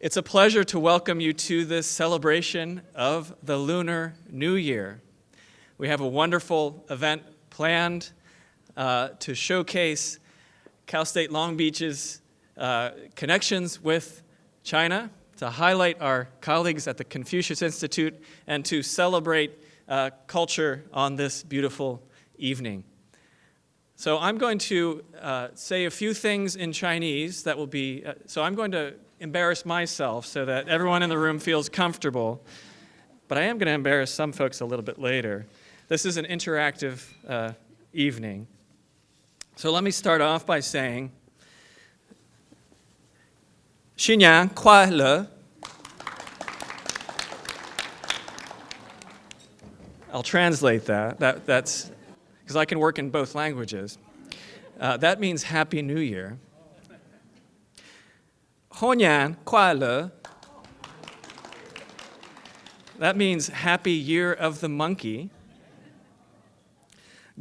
It's a pleasure to welcome you to this celebration of the Lunar New Year. We have a wonderful event planned to showcase Cal State Long Beach's connections with China, to highlight our colleagues at the Confucius Institute, and to celebrate culture on this beautiful evening. So I'm going to say a few things in Chinese that will be, so I'm going to embarrass myself so that everyone in the room feels comfortable, but I am going to embarrass some folks a little bit later. This is an interactive evening. So let me start off by saying, 新年快乐. I'll translate that. That's because I can work in both languages. That means Happy New Year. 猴年快乐. That means Happy Year of the Monkey.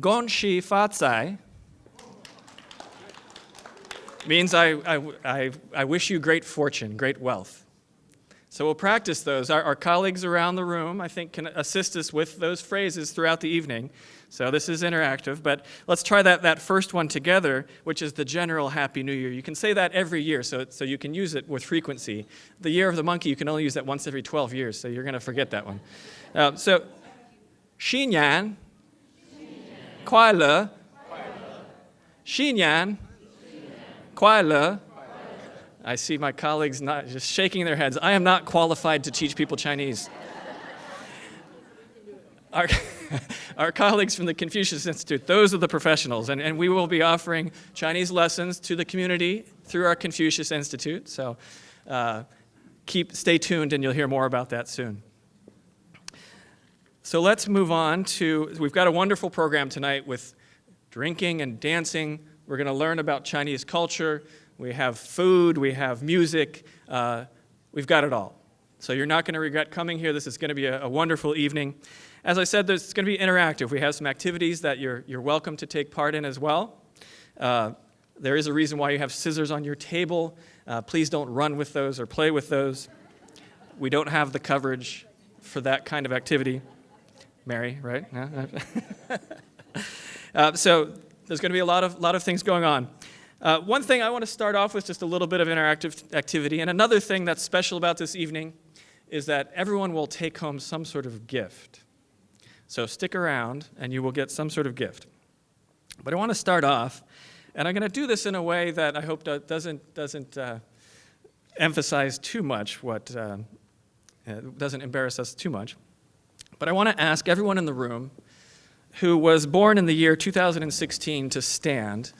恭喜发财 means I wish you great fortune, great wealth. So we'll practice those. Our colleagues around the room, I think, can assist us with those phrases throughout the evening. So this is interactive, but let's try that first one together, which is the general Happy New Year. You can say that every year, so you can use it with frequency. The Year of the Monkey, you can only use that once every 12 years, so you're going to forget that one. So, 新年快乐 新年快乐 I see my colleagues not just shaking their heads. I am not qualified to teach people Chinese. Our colleagues from the Confucius Institute, those are the professionals, and we will be offering Chinese lessons to the community through our Confucius Institute. So stay tuned, and you'll hear more about that soon. So let's move on to, we've got a wonderful program tonight with drinking and dancing. We're going to learn about Chinese culture. We have food, we have music, we've got it all. So you're not going to regret coming here. This is going to be a wonderful evening. As I said, it's going to be interactive. We have some activities that you're welcome to take part in as well. There is a reason why you have scissors on your table. Please don't run with those or play with those. We don't have the coverage for that kind of activity. Mary, right? So there's going to be a lot of things going on. One thing I want to start off with, just a little bit of interactive activity, and another thing that's special about this evening is that everyone will take home some sort of gift. So stick around and you will get some sort of gift. But I want to start off, and I'm going to do this in a way that I hope doesn't emphasize too much doesn't embarrass us too much. But I want to ask everyone in the room who was born in the year 2016 to stand.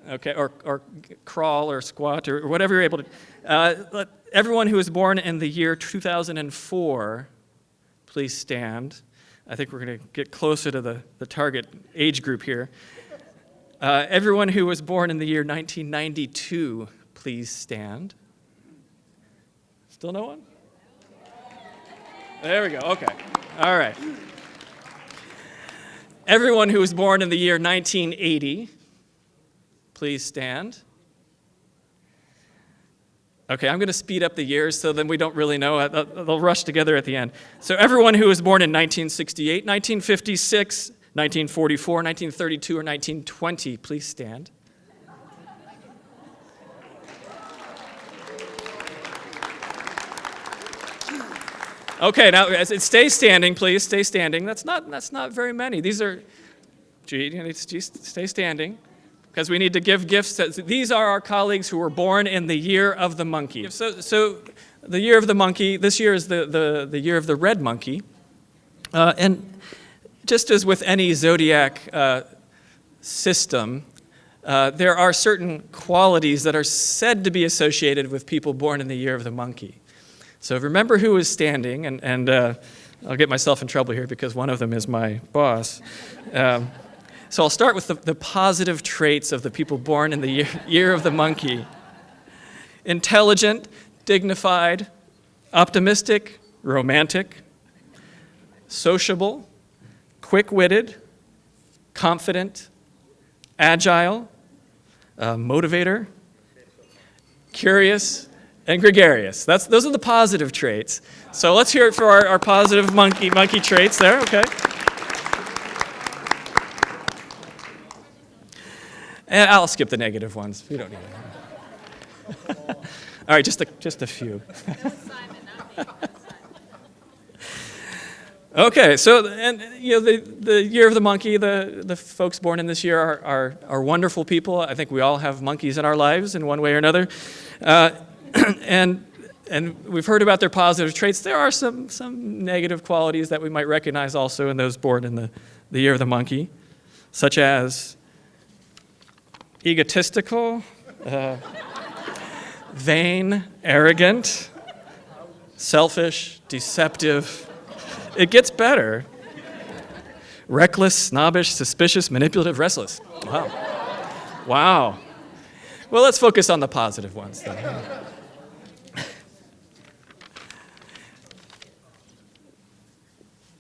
Okay, or crawl or squat or whatever you're able to. Let everyone who was born in the year 2004, please stand. I think we're going to get closer to the target age group here. Everyone who was born in the year 1992, please stand. Still no one? There we go, okay. All right. Everyone who was born in the year 1980, please stand. Okay, I'm going to speed up the years so then we don't really know. They'll rush together at the end. So everyone who was born in 1968, 1956, 1944, 1932, or 1920, please stand. Okay, now stay standing, please. Stay standing. That's not very many. These are, stay standing, because we need to give gifts. These are our colleagues who were born in the year of the monkey. So the year of the monkey, this year is the year of the red monkey. And just as with any zodiac system, there are certain qualities that are said to be associated with people born in the year of the monkey. So remember who is standing, and I'll get myself in trouble here because one of them is my boss. So I'll start with the positive traits of the people born in the year of the monkey. Intelligent, dignified, optimistic, romantic, sociable, quick-witted, confident, agile, motivator, curious, and gregarious. Those are the positive traits. So let's hear it for our positive monkey traits there, okay? And I'll skip the negative ones. We don't need it. All right, just a few. Okay, so and the year of the monkey, the folks born in this year are wonderful people. I think we all have monkeys in our lives in one way or another, and we've heard about their positive traits. There are some negative qualities that we might recognize also in those born in the year of the monkey, such as egotistical, vain, arrogant, selfish, deceptive. It gets better. Reckless, snobbish, suspicious, manipulative, restless. Wow. Wow. Well, let's focus on the positive ones then.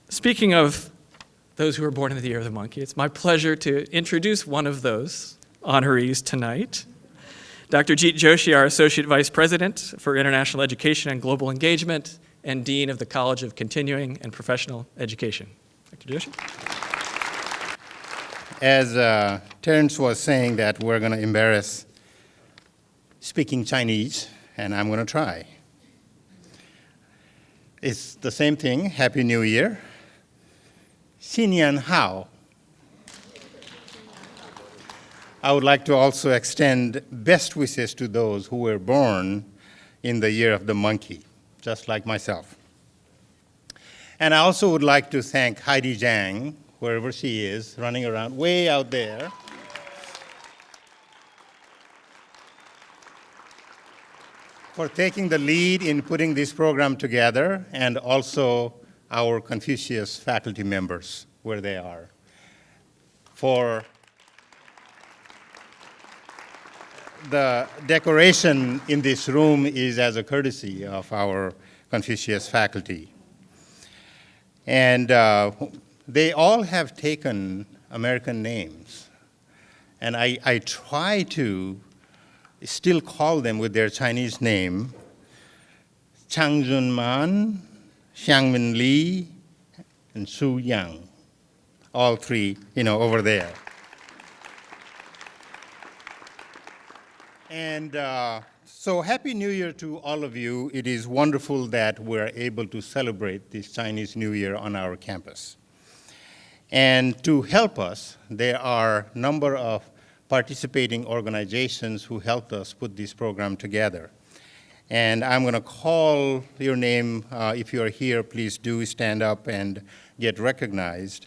Speaking of those who were born in the year of the monkey, it's my pleasure to introduce one of those honorees tonight. Dr. Jeet Joshi, our Associate Vice President for International Education and Global Engagement and Dean of the College of Continuing and Professional Education. Dr. Joshi? As Terrence was saying that we're going to embarrass speaking Chinese, and I'm going to try. It's the same thing, Happy New Year. 新年好. I would like to also extend best wishes to those who were born in the year of the monkey, just like myself. And I also would like to thank Heidi Zhang, wherever she is, running around way out there. For taking the lead in putting this program together, and also our Confucius faculty members, where they are. For the decoration in this room is as a courtesy of our Confucius faculty. And they all have taken American names. And I try to still call them with their Chinese name, Chang Junman, Xiangmin Li, and Su Yang. All three, over there. And so Happy New Year to all of you. It is wonderful that we're able to celebrate this Chinese New Year on our campus. And to help us, there are a number of participating organizations who helped us put this program together. And I'm going to call your name. If you're here, please do stand up and get recognized.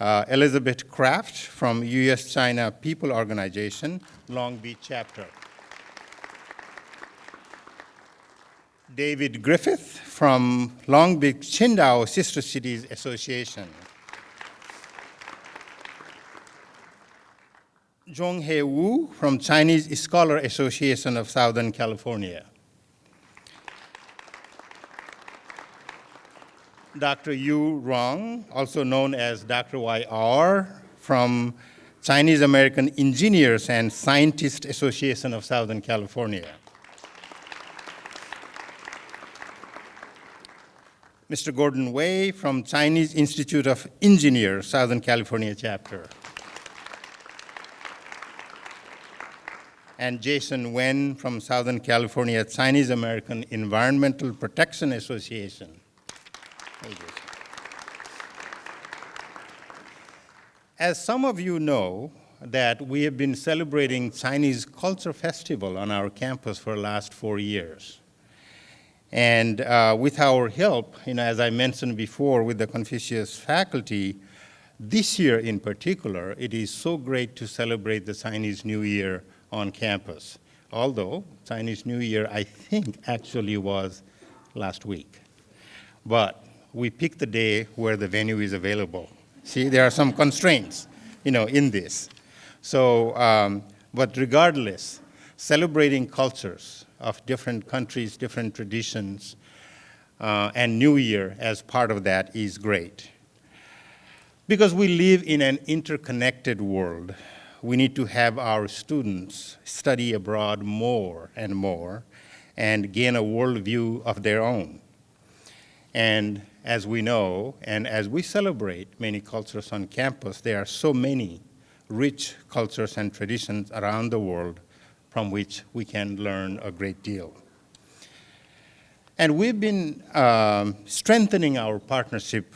Elizabeth Kraft from U.S.-China People Organization, Long Beach Chapter. David Griffith from Long Beach Qingdao Sister Cities Association. Zhonghe Wu from Chinese Scholar Association of Southern California. Dr. Yu Rong, also known as Dr. YR, from Chinese American Engineers and Scientists Association of Southern California. Mr. Gordon Wei from Chinese Institute of Engineers, Southern California chapter. And Jason Wen from Southern California Chinese American Environmental Protection Association. Hey, Jason. As some of you know, that we have been celebrating Chinese Culture Festival on our campus for the last 4 years. And with our help, as I mentioned before, with the Confucius faculty, this year in particular, it is so great to celebrate the Chinese New Year on campus. Although Chinese New Year, I think, actually was last week. But we picked the day where the venue is available. See, there are some constraints, in this. So, but regardless, celebrating cultures of different countries, different traditions, and New Year as part of that is great. Because we live in an interconnected world, we need to have our students study abroad more and more and gain a worldview of their own. And as we know, and as we celebrate many cultures on campus, there are so many rich cultures and traditions around the world from which we can learn a great deal. And we've been strengthening our partnership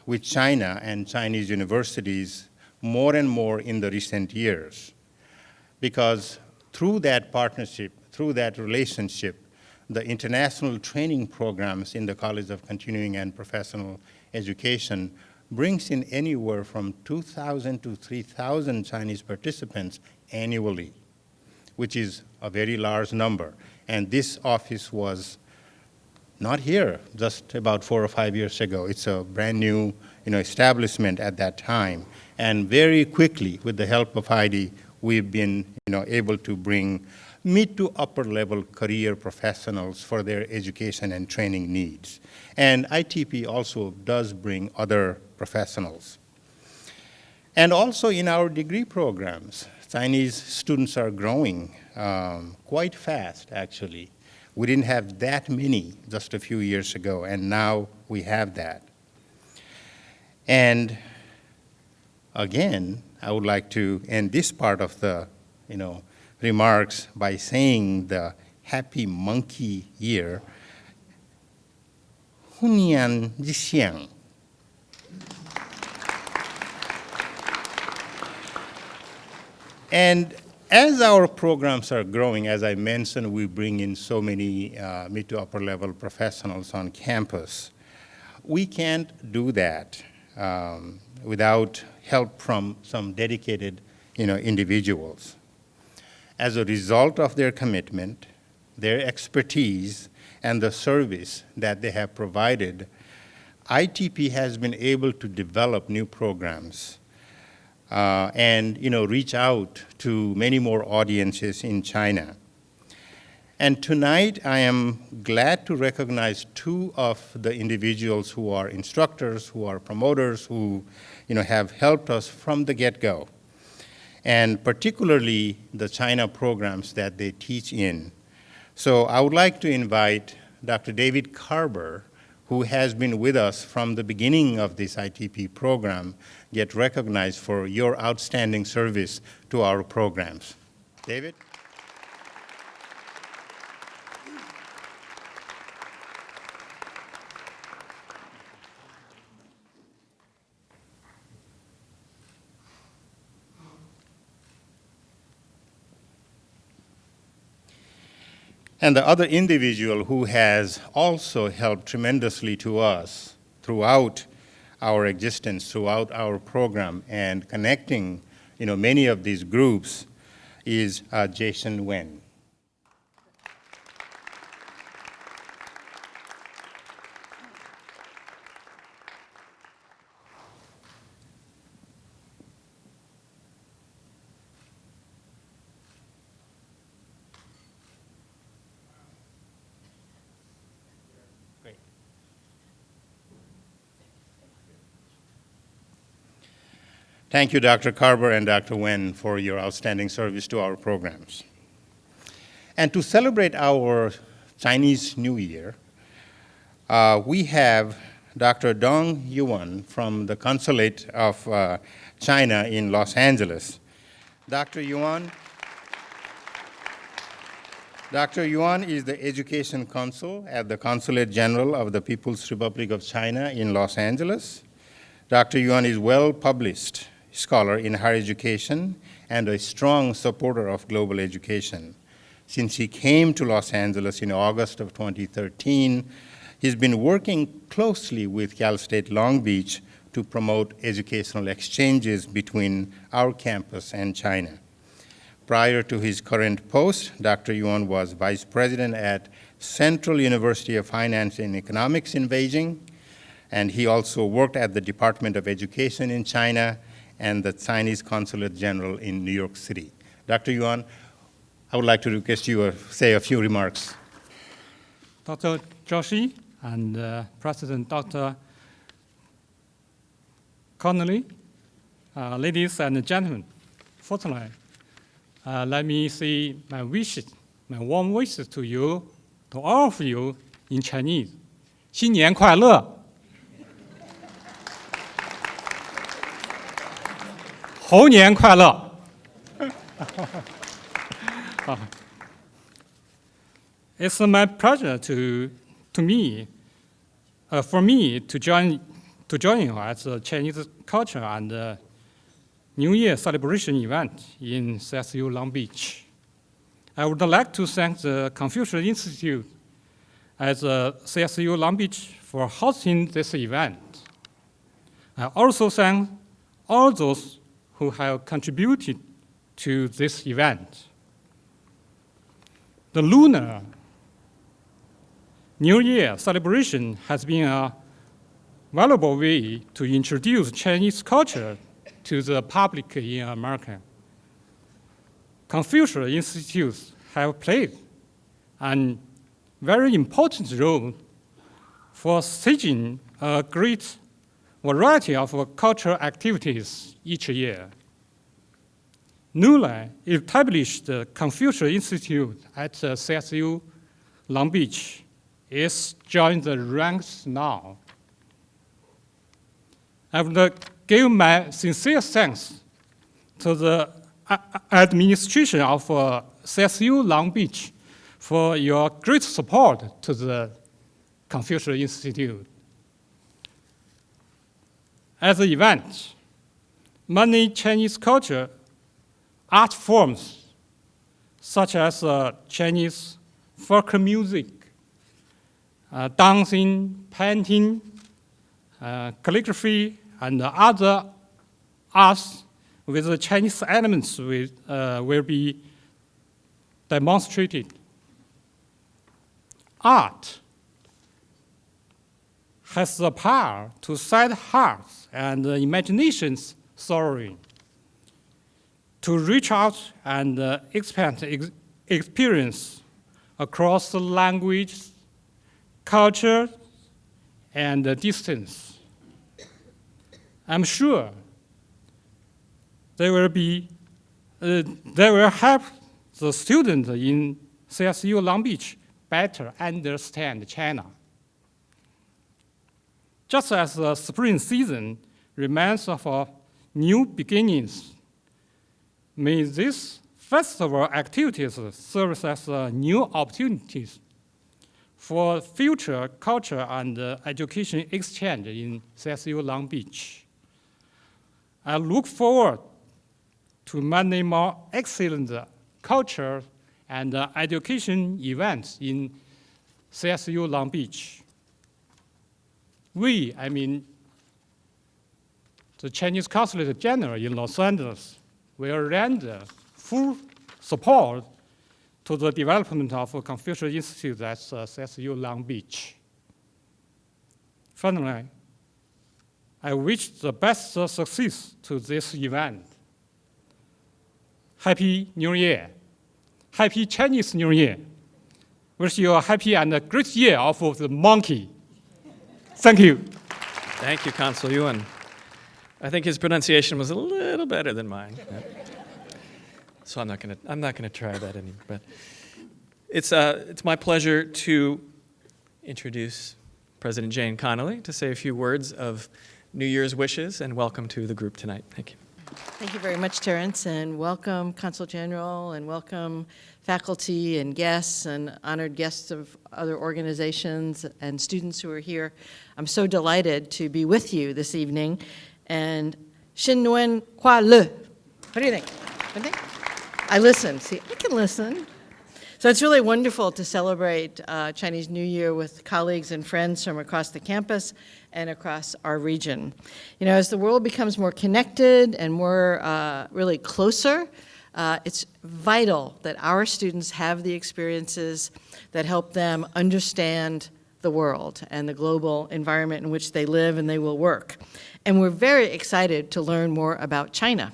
with China and Chinese universities more and more in the recent years, because through that partnership, through that relationship, the international training programs in the College of Continuing and Professional Education brings in anywhere from 2,000 to 3,000 Chinese participants annually, which is a very large number. And this office was not here just about 4 or 5 years ago. It's a brand new establishment at that time. And very quickly, with the help of Heidi, we've been able to bring mid to upper level career professionals for their education and training needs. And ITP also does bring other professionals. And also in our degree programs, Chinese students are growing quite fast, actually. We didn't have that many just a few years ago, and now we have that. And again, I would like to end this part of the remarks by saying the Happy Monkey Year, Hunian Jixiang. And as our programs are growing, as I mentioned, we bring in so many mid to upper level professionals on campus. We can't do that without help from some dedicated individuals. As a result of their commitment, their expertise, and the service that they have provided, ITP has been able to develop new programs and reach out to many more audiences in China. And tonight, I am glad to recognize 2 of the individuals who are instructors, who are promoters, who have helped us from the get-go, and particularly the China programs that they teach in. So I would like to invite Dr. David Carver, who has been with us from the beginning of this ITP program, get recognized for your outstanding service to our programs. David? And the other individual who has also helped tremendously to us throughout our existence, throughout our program, and connecting many of these groups is Jason Wen. Thank you, Dr. Carver and Dr. Wen, for your outstanding service to our programs. And to celebrate our Chinese New Year, we have Dr. Dong Yuan from the Consulate of China in Los Angeles. Dr. Yuan is the Education Consul at the Consulate General of the People's Republic of China in Los Angeles. Dr. Yuan is well-published scholar in higher education and a strong supporter of global education. Since he came to Los Angeles in August of 2013, he's been working closely with Cal State Long Beach to promote educational exchanges between our campus and China. Prior to his current post, Dr. Yuan was vice president at Central University of Finance and Economics in Beijing, and he also worked at the Department of Education in China and the Chinese Consulate General in New York City. Dr. Yuan, I would like to request you say a few remarks. Dr. Joshi and President Dr. Connolly, ladies and gentlemen, firstly, let me say my warm wishes to you to all of you in Chinese. 新年快乐! 猴年快乐! It's my pleasure for me to join you at the Chinese culture and New Year celebration event in CSU Long Beach. I would like to thank the Confucius Institute at CSU Long Beach for hosting this event. I also thank all those who have contributed to this event. The Lunar New Year celebration has been a valuable way to introduce Chinese culture to the public in America. Confucius Institutes have played a very important role for staging a great variety of cultural activities each year. Newly established Confucius Institute at CSU Long Beach is joining the ranks now. I would give my sincere thanks to the administration of CSU Long Beach for your great support to the Confucius Institute. At the event, many Chinese culture art forms, such as Chinese folk music, dancing, painting, calligraphy, and other arts with the Chinese elements will be demonstrated. Art has the power to set hearts and imaginations soaring, to reach out and expand experience across the language, culture, and distance. I'm sure they will help the students in CSU Long Beach better understand China. Just as the spring season reminds of new beginnings, may these festival activities serve as new opportunities for future culture and education exchange in CSU Long Beach. I look forward to many more excellent culture and education events in CSU Long Beach. I mean the Chinese Consulate General in Los Angeles, will render full support to the development of Confucius Institute at CSU Long Beach. Finally, I wish the best success to this event. Happy New Year. Happy Chinese New Year. Wish you a happy and a great year of the monkey. Thank you. Thank you, Consul Yuan. I think his pronunciation was a little better than mine. So I'm not gonna try that anymore. But it's my pleasure to introduce President Jane Connolly to say a few words of New Year's wishes and welcome to the group tonight. Thank you. Thank you very much, Terrence, and welcome, Consul General, and welcome faculty and guests and honored guests of other organizations and students who are here. I'm so delighted to be with you this evening. And Xin Nuan Kwa Le. What do you think? What do you think? I listen. See, I can listen. So it's really wonderful to celebrate Chinese New Year with colleagues and friends from across the campus and across our region. You know, as the world becomes more connected and more really closer, it's vital that our students have the experiences that help them understand the world and the global environment in which they live and they will work. And we're very excited to learn more about China.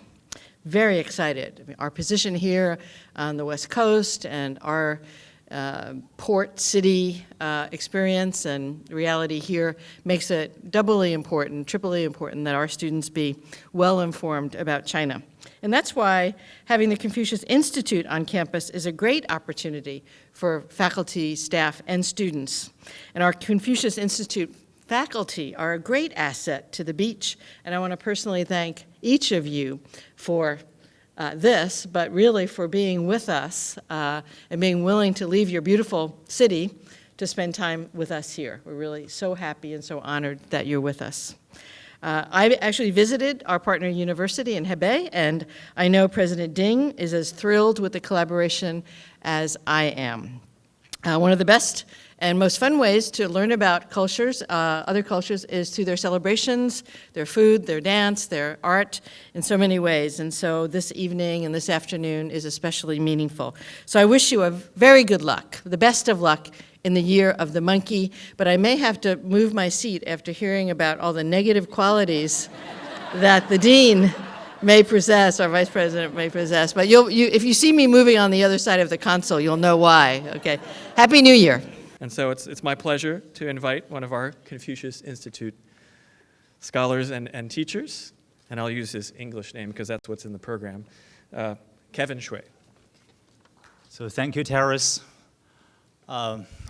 Very excited. I mean, our position here on the West Coast and our port city experience and reality here makes it doubly important, triply important that our students be well informed about China. And that's why having the Confucius Institute on campus is a great opportunity for faculty, staff, and students. And our Confucius Institute faculty are a great asset to the beach, and I want to personally thank each of you for this, but really for being with us and being willing to leave your beautiful city to spend time with us here. We're really so happy and so honored that you're with us. I actually visited our partner university in Hebei, and I know President Ding is as thrilled with the collaboration as I am. One of the best and most fun ways to learn about cultures, other cultures, is through their celebrations, their food, their dance, their art, in so many ways. And so this evening and this afternoon is especially meaningful. So I wish you a very good luck, the best of luck in the year of the monkey, but I may have to move my seat after hearing about all the negative qualities that the dean may possess, our vice president may possess. But if you see me moving on the other side of the console, you'll know why. Okay. Happy New Year. And so it's my pleasure to invite one of our Confucius Institute scholars and teachers, and I'll use his English name because that's what's in the program, Kevin Shui. So thank you, Terrace.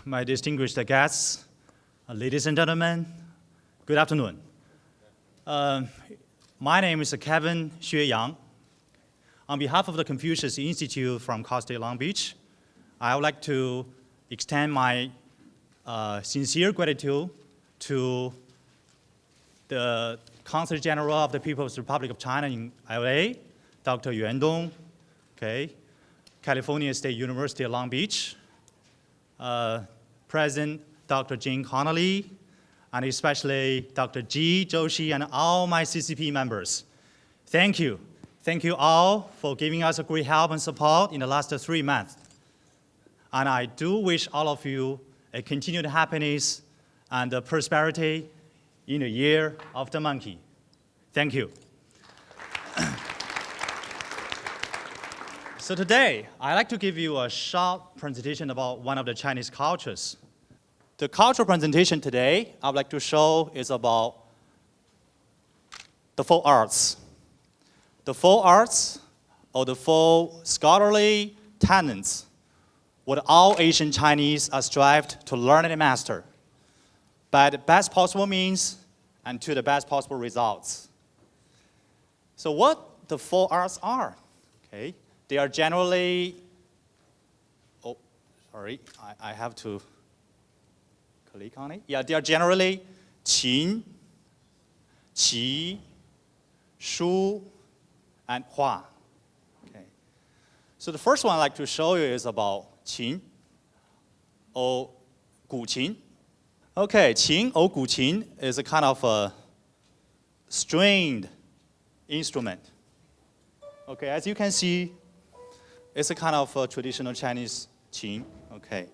My distinguished guests, ladies and gentlemen, good afternoon. My name is Kevin Xue Yang. On behalf of the Confucius Institute from Cal State Long Beach, I would like to extend my sincere gratitude to the Consul General of the People's Republic of China in LA, Dr. Yuan Dong, okay, California State University of Long Beach, President Dr. Jane Connolly, and especially Dr. Ji Joshi and all my CCP members. Thank you. Thank you all for giving us a great help and support in the last 3 months. And I do wish all of you a continued happiness and prosperity in the year of the monkey. Thank you. So today, I'd like to give you a short presentation about one of the Chinese cultures. The cultural presentation today I would like to show is about the 4 arts. The 4 arts, or the 4 scholarly talents, what all Asian Chinese are strived to learn and master by the best possible means and to the best possible results. So what the 4 arts are, okay? They are generally, I have to click on it. Yeah, they are generally qin, qi, shu, and hua. Okay. So the first one I'd like to show you is about qin, or gu qin. Okay, qin or gu qin is a kind of a stringed instrument. Okay, as you can see, it's a kind of a traditional Chinese qin. Okay.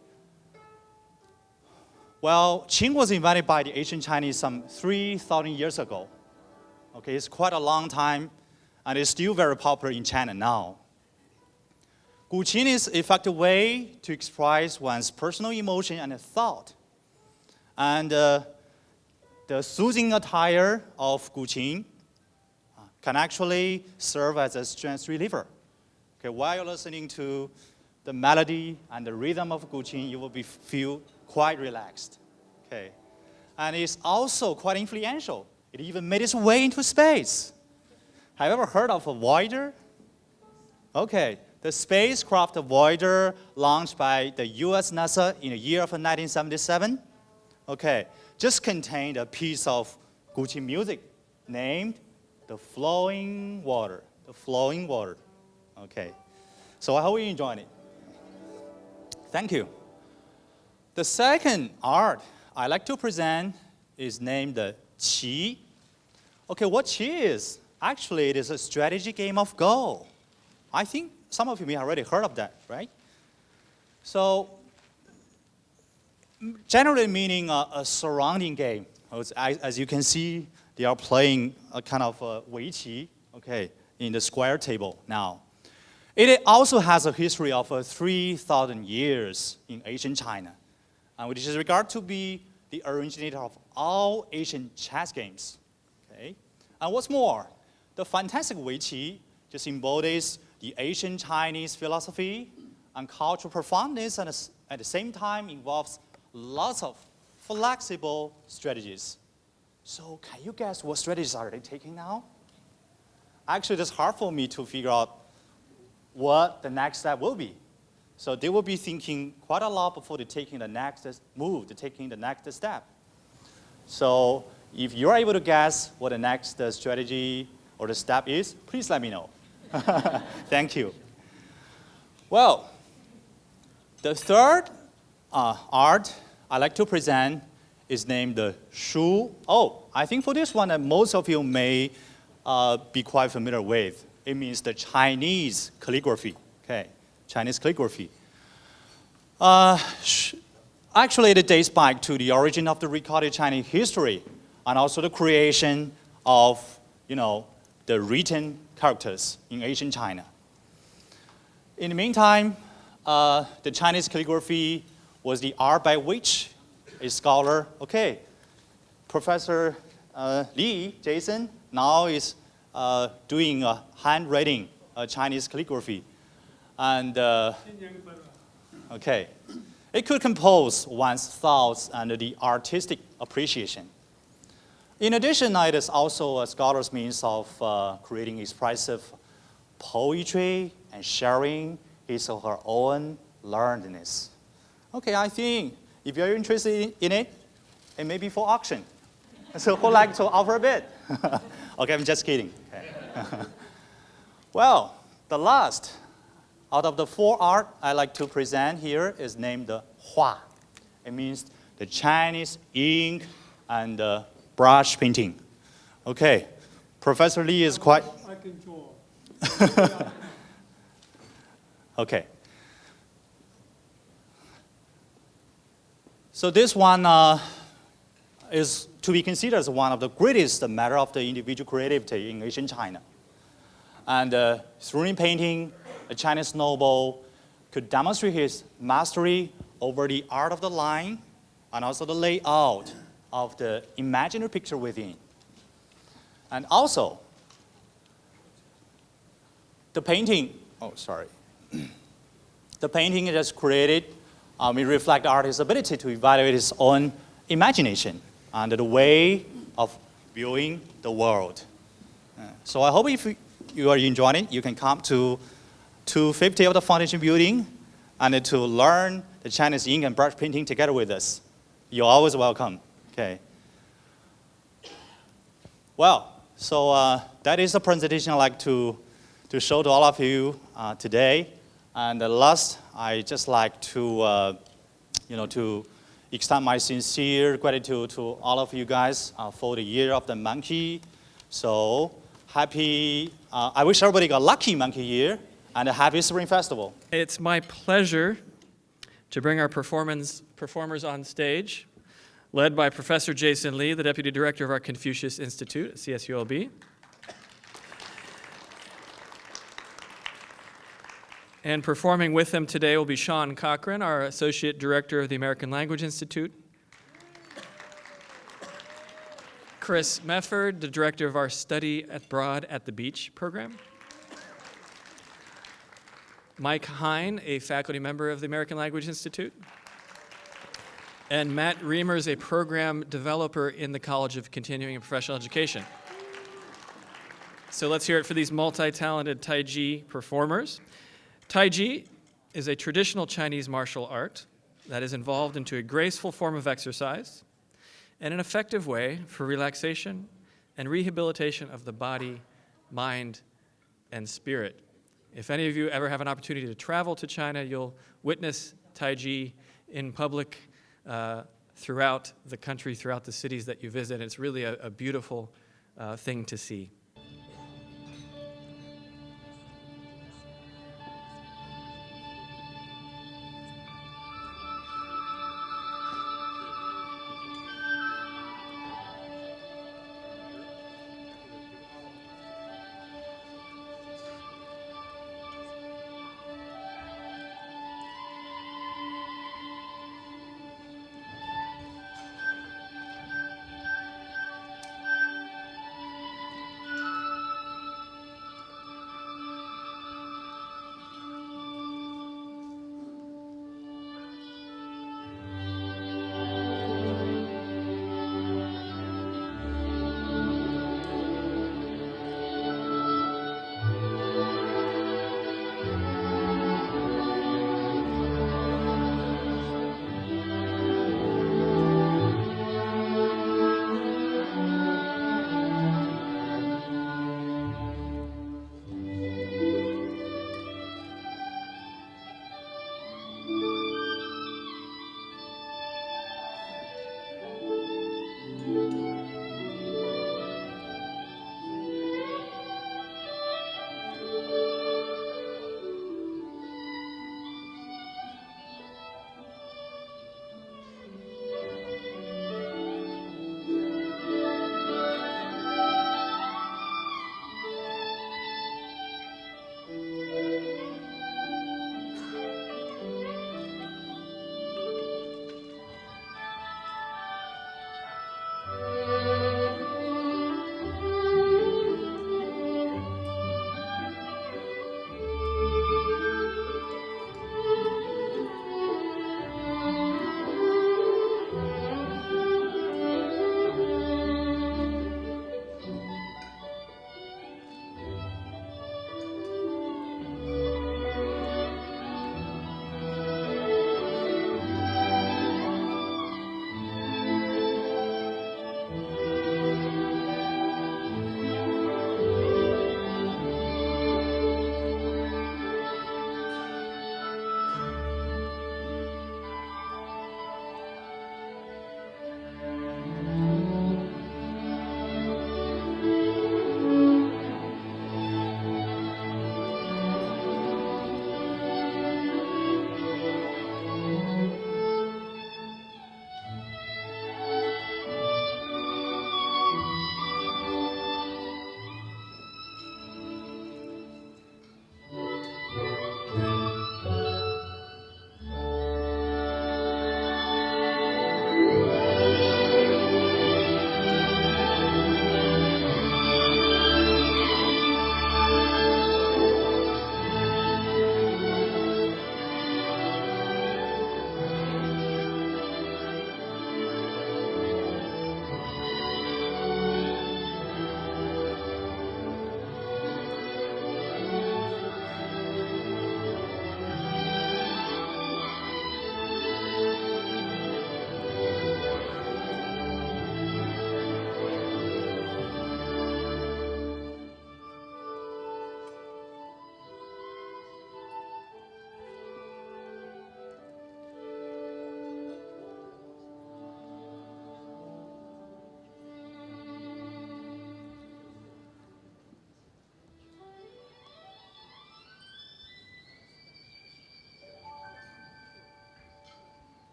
Well, qin was invented by the Asian Chinese some 3,000 years ago. Okay, it's quite a long time, and it's still very popular in China now. Gu qin is an effective way to express one's personal emotion and thought. And the soothing attire of gu qin can actually serve as a stress reliever. Okay, while you're listening to the melody and the rhythm of gu qin, you will feel quite relaxed. Okay, and it's also quite influential. It even made its way into space. Have you ever heard of a Voyager? Okay, the spacecraft Voyager launched by the US NASA in the year of 1977. Okay, just contained a piece of gu qin music named The Flowing Water. The Flowing Water. Okay, so I hope you enjoyed it. Thank you. The second art I like to present is named the qi. Okay, what qi is? Actually, it is a strategy game of Go. I think some of you may have already heard of that, right? So, generally meaning a surrounding game. As you can see, they are playing a kind of a wei qi, okay, in the square table now. It also has a history of 3,000 years in ancient China, which is regarded to be the originator of all Asian chess games. Okay? And what's more, the fantastic Weiqi just embodies the ancient Chinese philosophy and cultural profoundness, and at the same time involves lots of flexible strategies. So can you guess what strategies are they taking now? Actually, it's hard for me to figure out what the next step will be. So they will be thinking quite a lot before they're taking the next move, they're taking the next step. So if you're able to guess what the next strategy or the step is, please let me know. Thank you. Well, the third art I like to present is named the Shu. Oh, I think for this one, most of you may be quite familiar with. It means the Chinese calligraphy. Okay, Chinese calligraphy. Actually, it dates back to the origin of the recorded Chinese history and also the creation of, the written characters in ancient China. In the meantime, the Chinese calligraphy was the art by which a scholar, Professor Li, Jason, now is doing handwriting Chinese calligraphy. And, it could compose one's thoughts and the artistic appreciation. In addition, it is also a scholar's means of creating expressive poetry and sharing his or her own learnedness. Okay, I think if you're interested in it, it may be for auction. So who'd like to offer a bid? Okay, I'm just kidding. Okay. Well, the last out of the 4 art I like to present here is named the Hua. It means the Chinese ink and brush painting. Okay, Professor Li is quite... I can draw. Okay. So this one is to be considered as one of the greatest matter of the individual creativity in ancient China. And through painting, a Chinese noble could demonstrate his mastery over the art of the line and also the layout of the imaginary picture within. And also, the painting, the painting it is created will reflect the artist's ability to evaluate his own imagination and the way of viewing the world. So I hope if you are enjoying it, you can come to 250 of the Foundation Building and to learn the Chinese ink and brush painting together with us. You're always welcome. Okay. Well, so that is the presentation I'd like to show to all of you today. And last, I just like to, to extend my sincere gratitude to all of you guys for the Year of the Monkey. So happy, I wish everybody got lucky Monkey Year and a happy Spring Festival. It's my pleasure to bring our performers on stage, led by Professor Jason Li, the Deputy Director of our Confucius Institute at CSULB. And performing with them today will be Sean Cochran, our Associate Director of the American Language Institute. Chris Mefford, the Director of our Study Abroad at the Beach program. Mike Hine, a faculty member of the American Language Institute. And Matt Reimers, a program developer in the College of Continuing and Professional Education. So let's hear it for these multi-talented Taiji performers. Taiji is a traditional Chinese martial art that is involved into a graceful form of exercise and an effective way for relaxation and rehabilitation of the body, mind, and spirit. If any of you ever have an opportunity to travel to China, you'll witness Taiji in public throughout the country, throughout the cities that you visit. It's really a beautiful thing to see.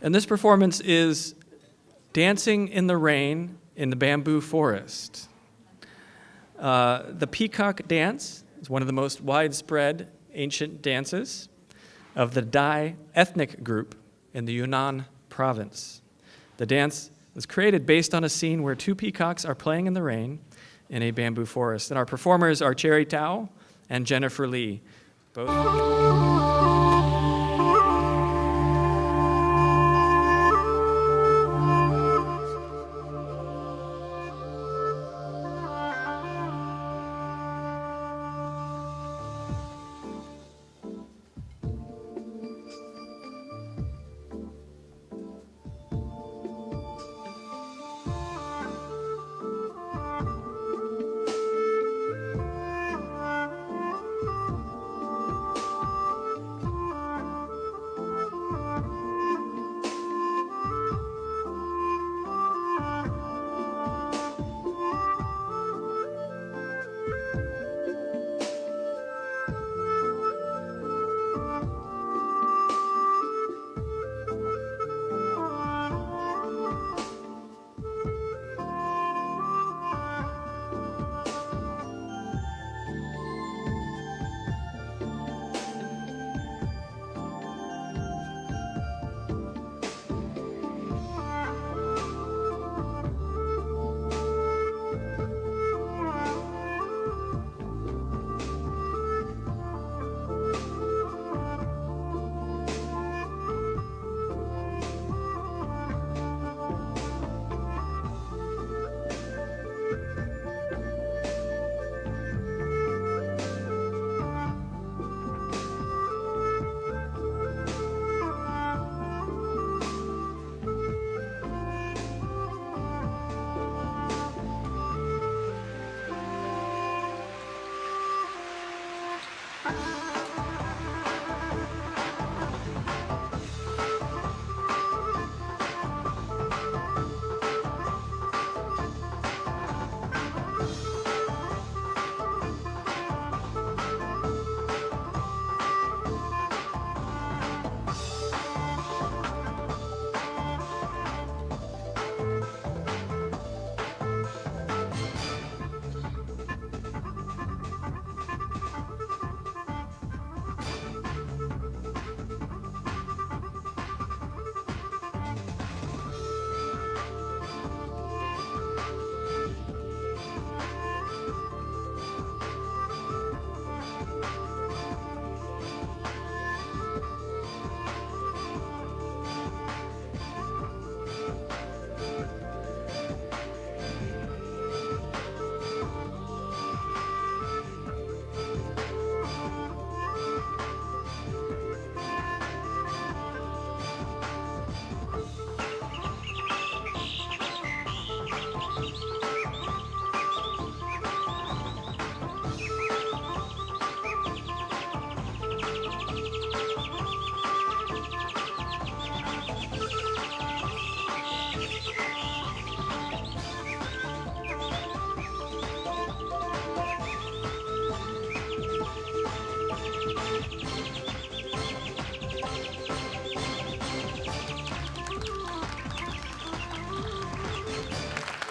And this performance is Dancing in the Rain in the Bamboo Forest. The peacock dance is one of the most widespread ancient dances of the Dai ethnic group in the Yunnan province. The dance was created based on a scene where two peacocks are playing in the rain in a bamboo forest. And our performers are Cherry Tao and Jennifer Lee, both.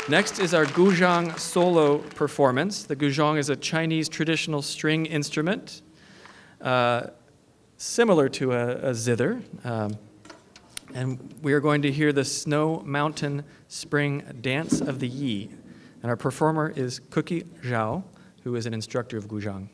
Next is our guzheng solo performance. The guzheng is a Chinese traditional string instrument, similar to a zither. And we are going to hear the Snow Mountain Spring Dance of the Yi. And our performer is Cookie Zhao, who is an instructor of guzheng.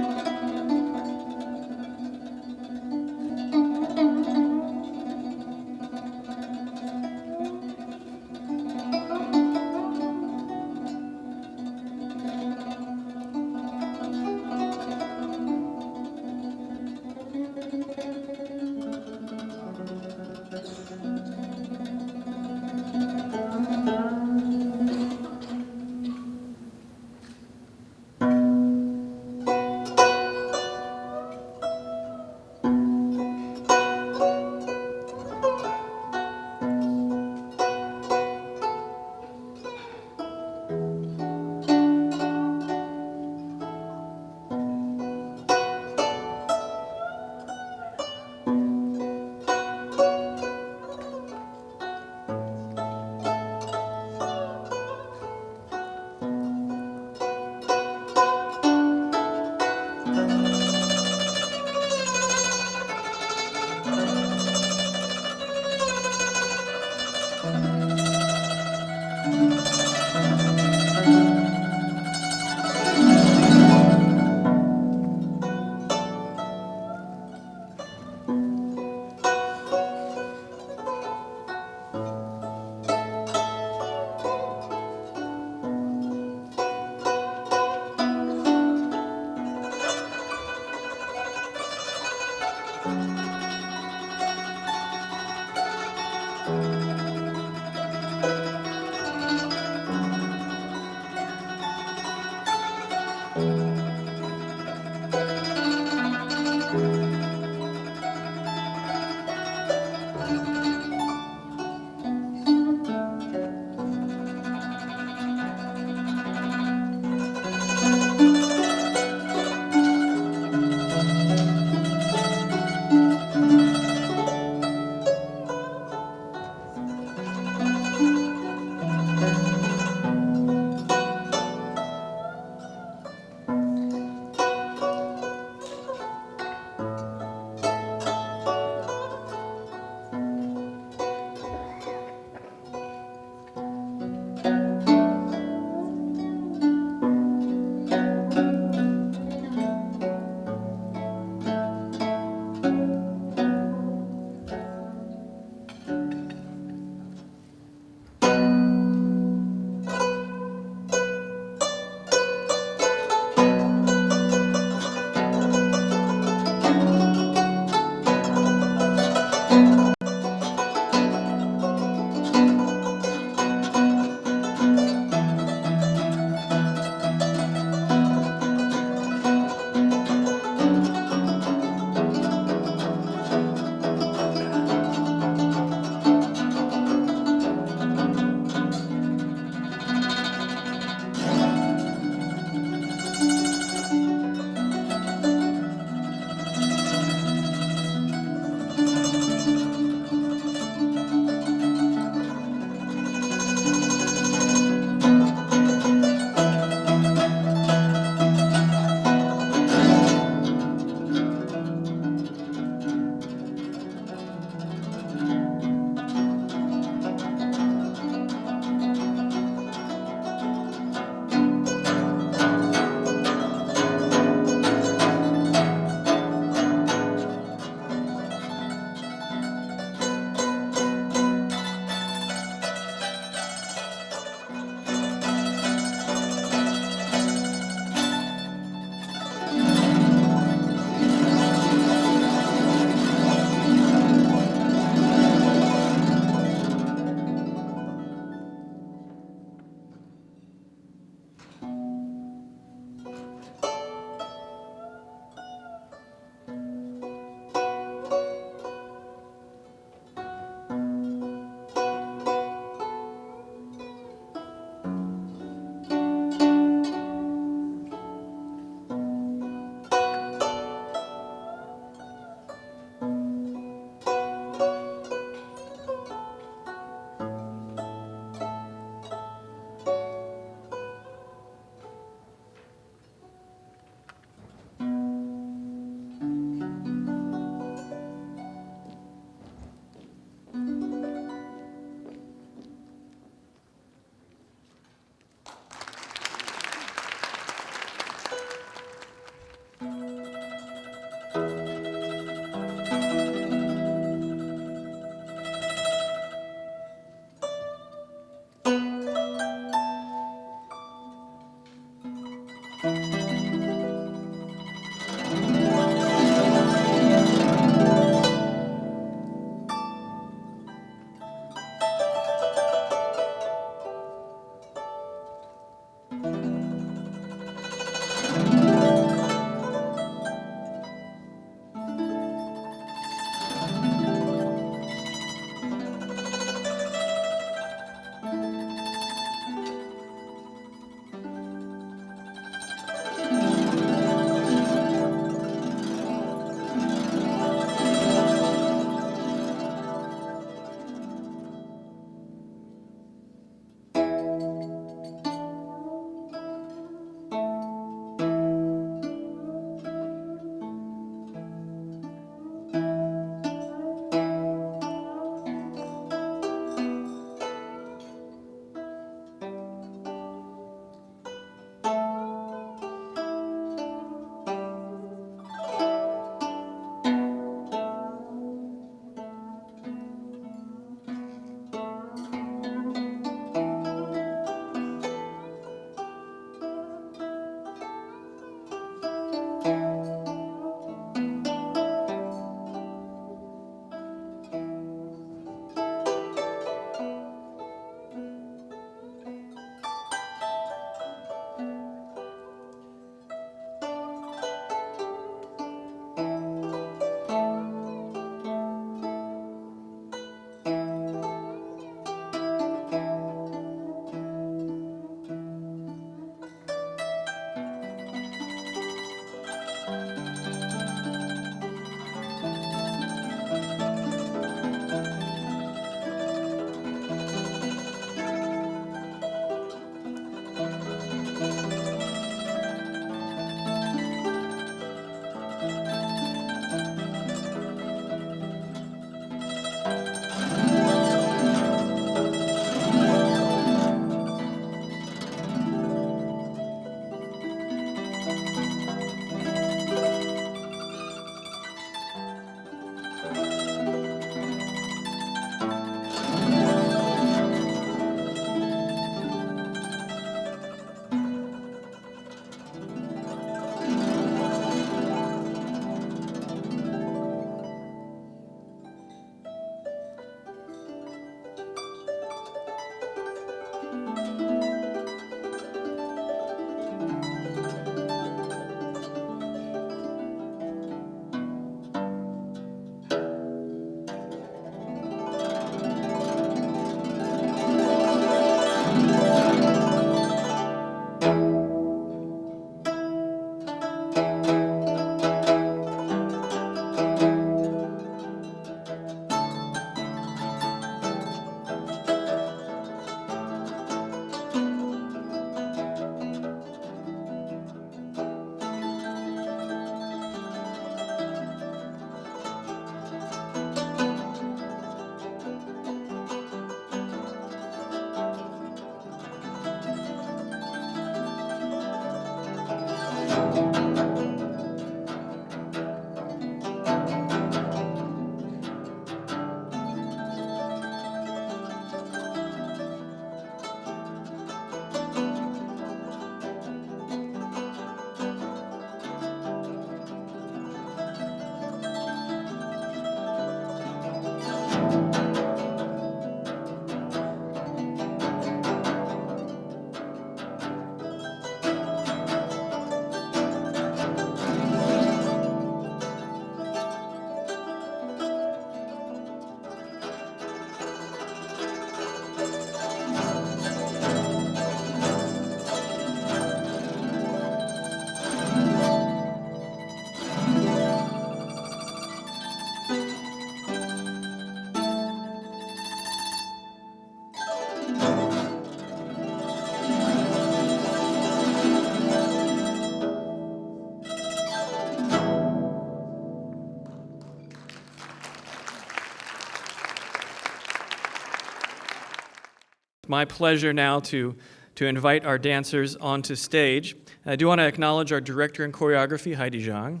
It's my pleasure now to invite our dancers onto stage. And I do want to acknowledge our director in choreography, Heidi Zhang,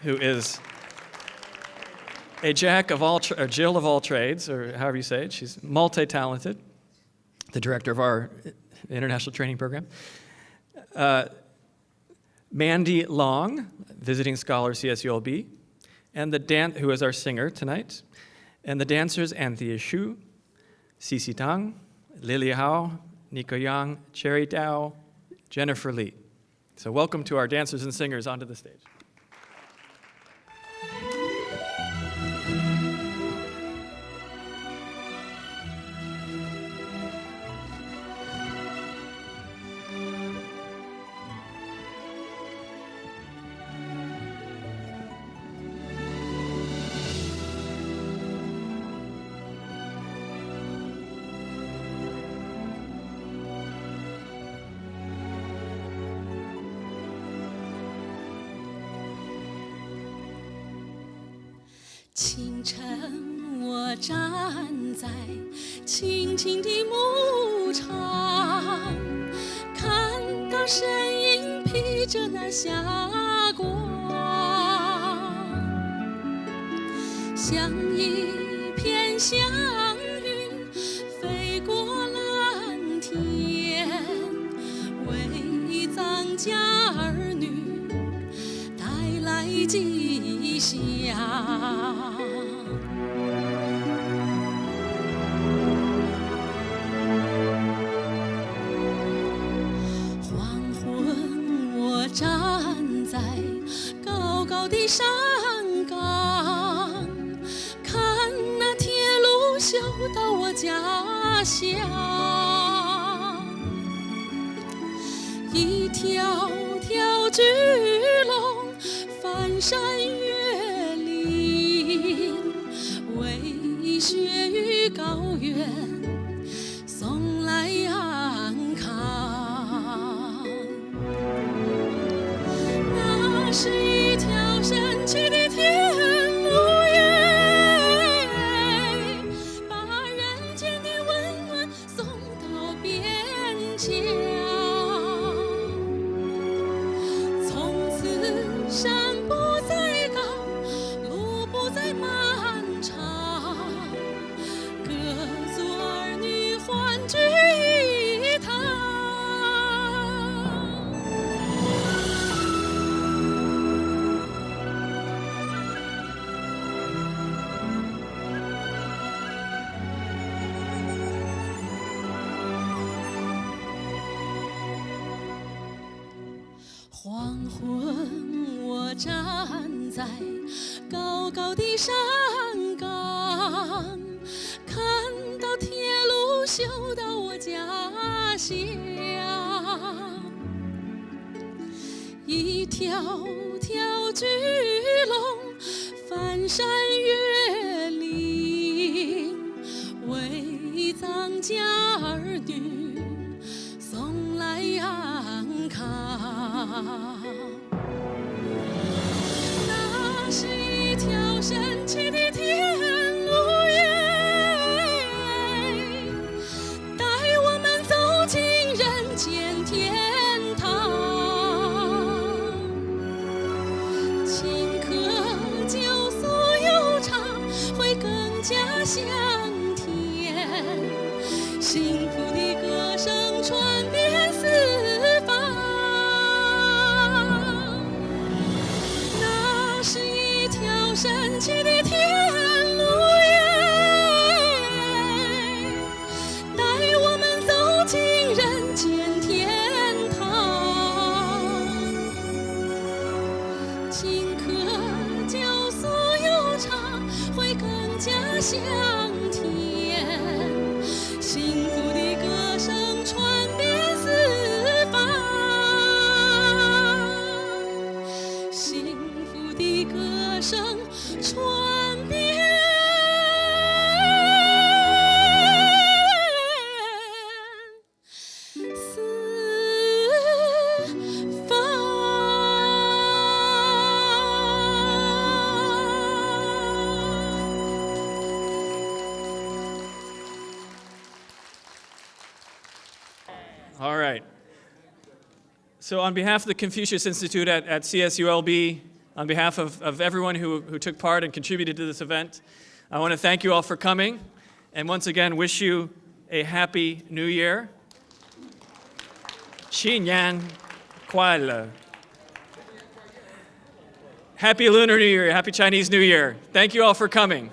who is a jack of all, or Jill of all trades, or however you say it. She's multi-talented, the director of our international training program. Mandy Long, visiting scholar, CSULB, and who is our singer tonight. And the dancers, Anthea Xu, Cici Tang, Lily Hao, Nico Yang, Cherry Dao, Jennifer Lee. So welcome to our dancers and singers onto the stage.清晨，我站在青青的牧场，看到身影披着那霞光，像一片祥云飞过蓝天，为藏家儿女带来吉祥。站在高高的山岗，看那铁路修到我家乡，一条条巨龙翻山越岭，为雪域高原送来安康。是一条神奇的天路耶，把人间的温暖送到边疆。从此山不再高，路不再漫长，各族儿女欢聚一堂。黄昏，我站在高高的山岗，看到铁路修到我家乡，一条条巨龙翻山越岭，为藏家儿女送来安康。那是一条神奇的天路耶，带我们走进人间天堂。顷刻酒宿悠长，会更加香甜，幸福的歌声传遍四方。那是一条神奇的天路耶，带我们走进人间天堂。顷刻酒宿悠长，会更加香甜，幸福的歌声传遍四方，幸福的歌声传遍四方。All right. So on behalf of the Confucius Institute at CSULB, on behalf of everyone who took part and contributed to this event, I want to thank you all for coming, and once again wish you a happy New Year. 新年快乐. Happy Lunar New Year, happy Chinese New Year. Thank you all for coming.